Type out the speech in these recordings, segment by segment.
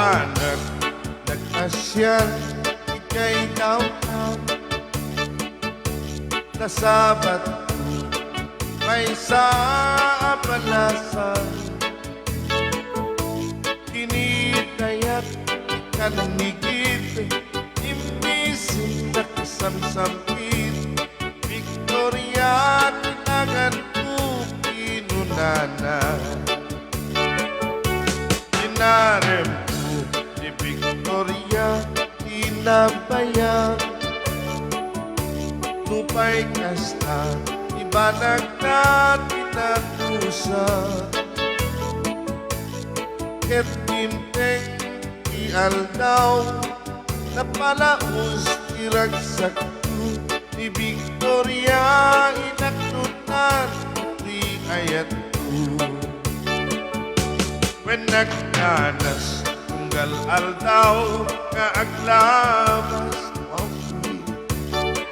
Pinapanag nagpasyal ika'y downtown. Nasabat may sa panasan. Kinitayat ikanigid, imisin na kasamsampit. Victoria tinagan ko kinunana. Tinarem ko ni Victoria tinabayan. Lupay kasta ibanag na tinakusa. Ket tinteng ialdaw napalaos iragsak ko ni Victoria inaknutan di ayat ko. When nagkanas tunggal aldaw kaaglabas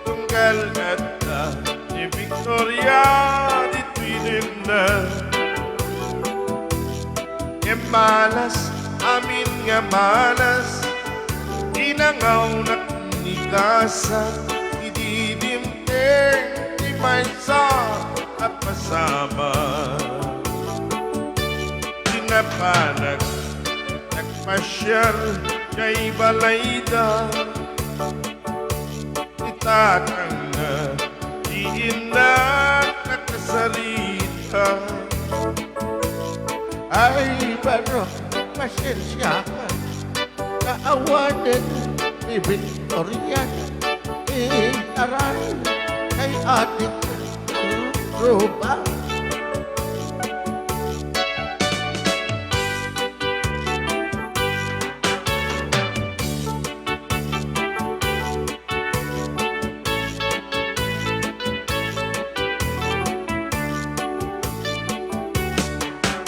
tunggal ganda ni Victoria dituinin na. E malas, amin nga malas, inangaw na kunikasa, ididimteng di maysa at pasama. Pinapanag, nagpasyal kay balayda, itatang na, iinak nakasalita. Ay, pero pasensya ka. Kaawanan ni Victoria. Aral kay ating Ruba.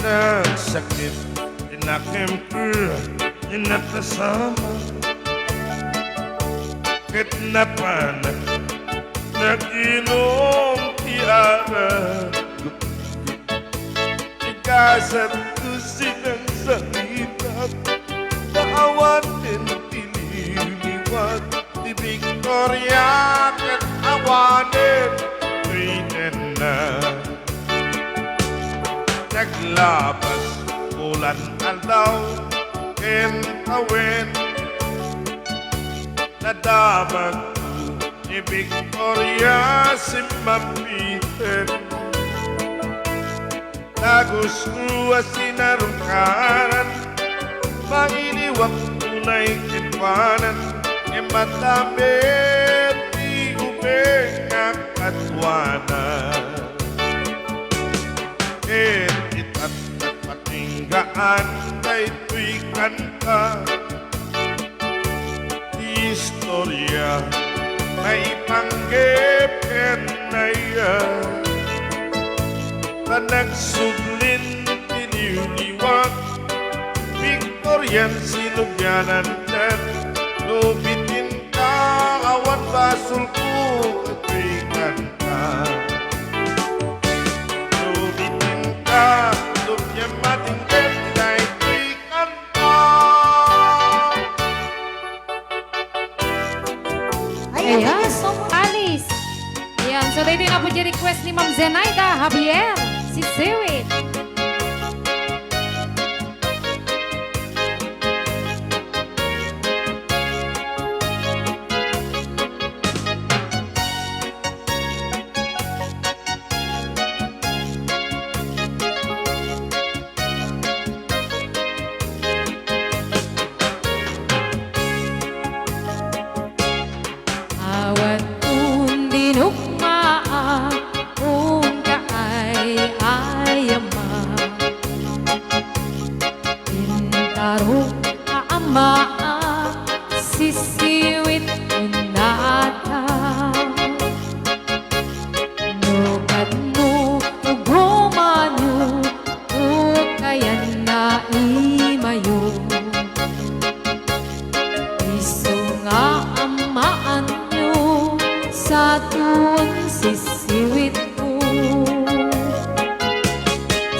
Nagsakit, tinakim ko, inatasama. Ket napanag, nag-inom tiara. Ikasat ko silang salita, naawan din tiniliwag. Di Victoria ket awanin, waitin na. Naglabas ulan aldaw kentawin. Nadamag ko ni Victoria si Mampiten. Tagos ko sinarungkaran, mailiwak tunay kitwanan. E matamit di ubeng ang katwanan. Itat at patinggaan kay tuy kanta. Istorya may panggip kenaya. Panagsuglin tiniliwag, Victorian sinubyanan dan lubitin ka awan basul ko at tuy kanta. Ayan, Alice. Ayan, so ito na po yung request ni Ma'am Zenaida Javier, si Seaweed. Awan undinugmaa kung kaay-ayama. Intaro kaamaa sisiwit unata. Nukad mo ugumanyo ukayan na imayo. Iso nga amaan nyo sa tuwang sisiwit ko.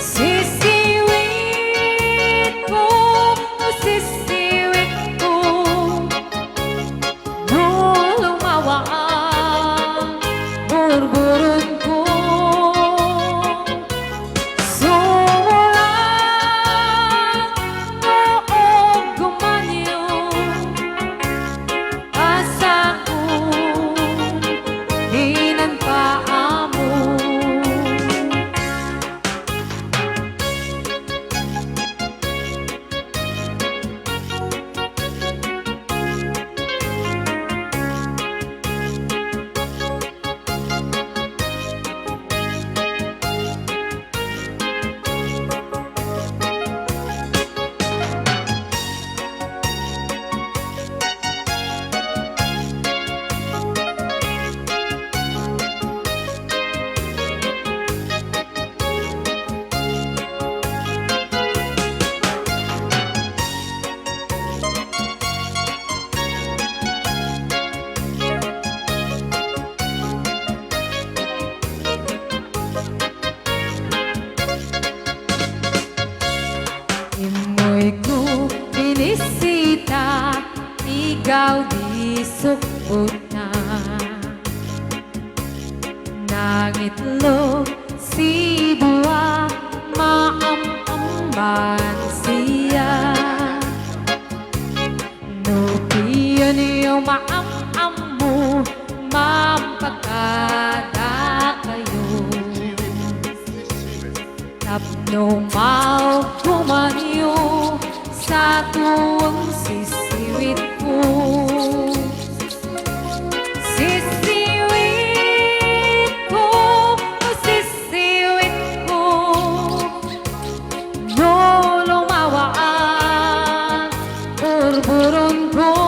Sisiwit ko, sisiwit ikaw di sukot na. Nangitlog si buwa, maamamban siya. Nupiyan niyo maamam mo, mampagkada kayo. Tapno mau kumanyo sa tuwang sisiwit ko. Sisiwit ko, sisiwit ko, no lumawaan, burburon ko.